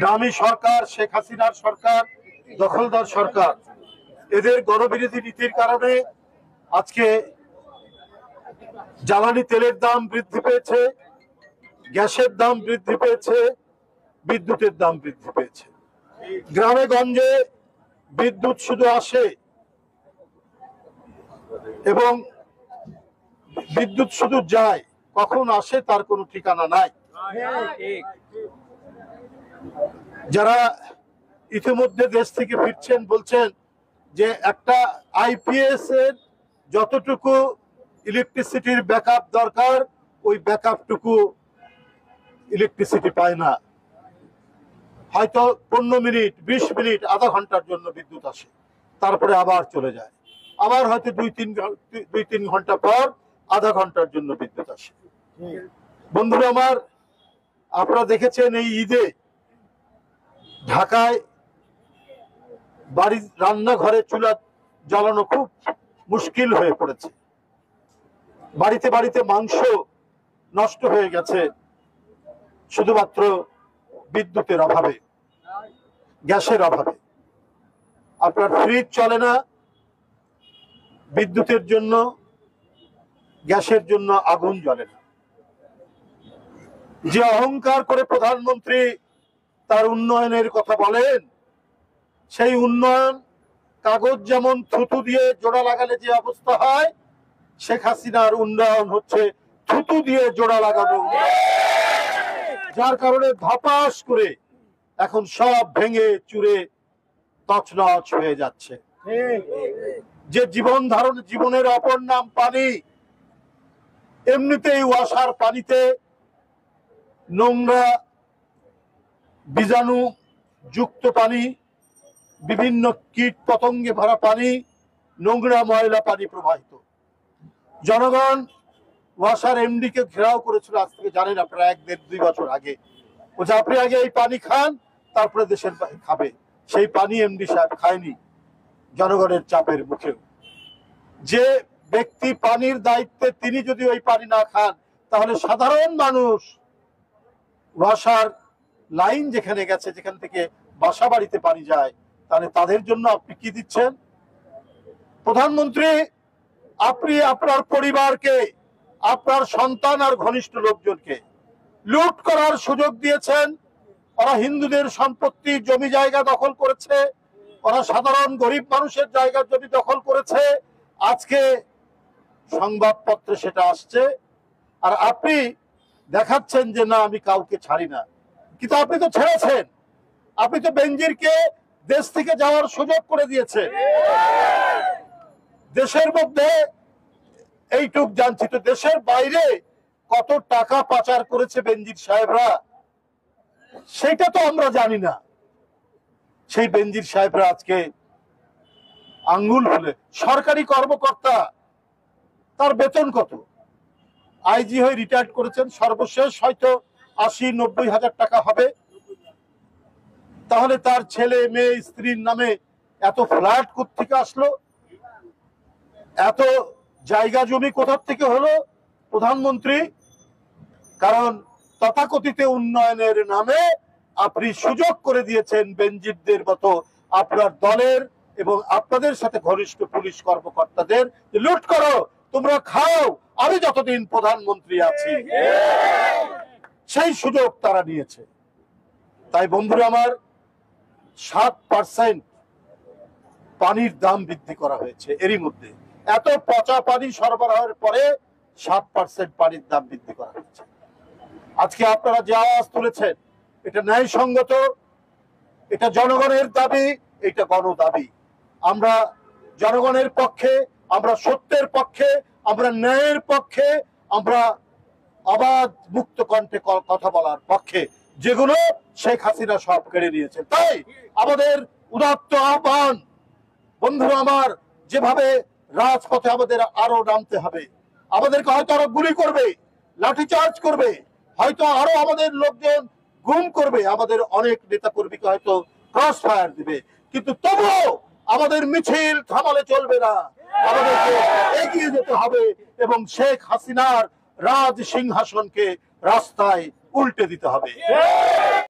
Dummy সরকার, শেখ হাসিনার সরকার, দখলদার সরকার, এদের গণবিরোধী নীতির কারণে আজকে জ্বালানি তেলের দাম বৃদ্ধি পেয়েছে, গ্যাসের দাম বৃদ্ধি পেয়েছে, বিদ্যুতের দাম বৃদ্ধি পেয়েছে। গ্রামে গঞ্জে বিদ্যুৎ শুধু আসে এবং বিদ্যুৎ শুধু যায়, কখন আসে তার কোনো ঠিকানা নাই। যারা ইতিমধ্যে দেশ থেকে ফিরছেন বলছেন যে একটা আইপিএস এর যতটুকু ইলেকট্রিসিটির ব্যাকআপ দরকার ওই ব্যাকআপটুকু ইলেকট্রিসিটি পায় না। হয়তো 15 মিনিট, 20 মিনিট, আধা ঘন্টার জন্য বিদ্যুৎ আসে, তারপরে আবার চলে যায়। আবার হয়তো 2-3 ঘন্টা পর আধা ঘন্টার জন্য বিদ্যুৎ আসে। বন্ধুরা আমার, আপনারা দেখেছেন এই ঈদে ঢাকায় বাড়ির রান্নাঘরে চুলা জ্বালানো খুব মুশকিল হয়ে পড়েছে। বাড়িতে বাড়িতে মাংস নষ্ট হয়ে গেছে শুধুমাত্র বিদ্যুতের অভাবে, গ্যাসের অভাবে। আপনার ফ্রিজ চলে না বিদ্যুতের জন্য, গ্যাসের জন্য আগুন জ্বলে না। যে অহংকার করে প্রধানমন্ত্রী তার উন্নয়নের কথা বলেন, সেই উন্নয়ন কাগজ যেমন থুতু দিয়ে জোড়া লাগালে যে অবস্থা হয়, শেখ হাসিনার উন্নয়ন হচ্ছে থুতু দিয়ে জোড়া লাগানো, যার কারণে ধপাস করে এখন সব ভেঙে চুরে তছনছ হয়ে যাচ্ছে। যে জীবনের অপর নাম পানি, এমনিতেই ওয়াসার পানিতে নোংরা বীজাণু যুক্ত পানি, বিভিন্ন কীট পতঙ্গে ভরা পানি, নোংরা ময়লা পানি প্রবাহিত। জনগণ ওয়াসার এমডি কে ঘেরাও করেছিল, আজ থেকে জানেন আপনারা 1-1.5-2 বছর আগে। বলছে আপনি আগে এই পানি খান, তারপরে দেশের খাবে। সেই পানি এমডি সাহেব খায়নি জনগণের চাপের মুখেও। যে ব্যক্তি পানির দায়িত্বে, তিনি যদি ওই পানি না খান, তাহলে সাধারণ মানুষ ওয়াসার লাইন যেখানে গেছে, যেখান থেকে বাসা বাড়িতে পানি যায়, তাহলে তাদের জন্য আপনি কি দিচ্ছেন? প্রধানমন্ত্রী, আপনি আপনার পরিবারকে, আপনার সন্তান আর ঘনিষ্ঠ লোকজনকে লুট করার সুযোগ দিয়েছেন। ওরা হিন্দুদের সম্পত্তি, জমি জায়গা দখল করেছে, ওরা সাধারণ গরিব মানুষের জায়গা জমি দখল করেছে। আজকে সংবাদপত্রে সেটা আসছে, আর আপনি দেখাচ্ছেন যে না আমি কাউকে ছাড়ি না। কিন্তু আপনি তো ছেড়েছেন, আপনি তো বেনজিরকে দেশ থেকে যাওয়ার সুযোগ করে দিয়েছেন। দেশের মধ্যে এইটুক জানছি, তো দেশের বাইরে কত টাকা পাচার করেছে বেনজির সাহেবরা, সেটা তো আমরা জানি না। সেই বেনজির সাহেবরা আজকে আঙ্গুল ফুলে, সরকারি কর্মকর্তা, তার বেতন কত? আইজি হয়ে রিটায়ার্ড করেছেন, সর্বশেষ হয়তো 80-90 হাজার টাকা হবে। তাহলে তার ছেলে মেয়ে স্ত্রীর নামে এত ফ্ল্যাট কোত্থেকে আসলো? এত জায়গা জমি কোথা থেকে হলো? প্রধানমন্ত্রী, কারণ তথাকথিত উন্নয়নের নামে আপনি সুযোগ করে দিয়েছেন বেনজিরদের মতো আপনার দলের এবং আপনাদের সাথে ঘনিষ্ঠ পুলিশ কর্মকর্তাদের, লুট করো, তোমরা খাও, আমি যতদিন প্রধানমন্ত্রী আছি। সেই সুযোগ তারা নিয়েছে। তাই বন্ধুরা আমার, 7% পানির দাম বৃদ্ধি করা হয়েছে। এরই মধ্যে এত পচা পানি সরবরাহের পরে 7% পানির দাম বৃদ্ধি করা হয়েছে। আজকে আপনারা যে আওয়াজ তুলেছেন, এটা ন্যায়সঙ্গত, এটা জনগণের দাবি, এটা গণ দাবি। আমরা জনগণের পক্ষে, আমরা সত্যের পক্ষে, আমরা ন্যায়ের পক্ষে, আমরা অবাধ মুক্ত কণ্ঠে কথা বলার পক্ষে, যেগুলো শেখ হাসিনা সব কেড়ে নিয়েছে। তাই আমাদের উদাত্ত আহ্বান, বন্ধুরা আমার, যেভাবে রাজপথে আমাদের আরো নামতে হবে। আমাদেরকে হয়তো আরো গুলি করবে, লাঠিচার্জ করবে, হয়তো আরো আমাদের লোকজন গুম করবে, আমাদের অনেক নেতা কর্মীকে হয়তো ক্রস ফায়ার দিবে, কিন্তু তবুও আমাদের মিছিল থামালে চলবে না। আমাদেরকে এগিয়ে যেতে হবে এবং শেখ হাসিনার রাজ সিংহাসনকে রাস্তায় উল্টে দিতে হবে।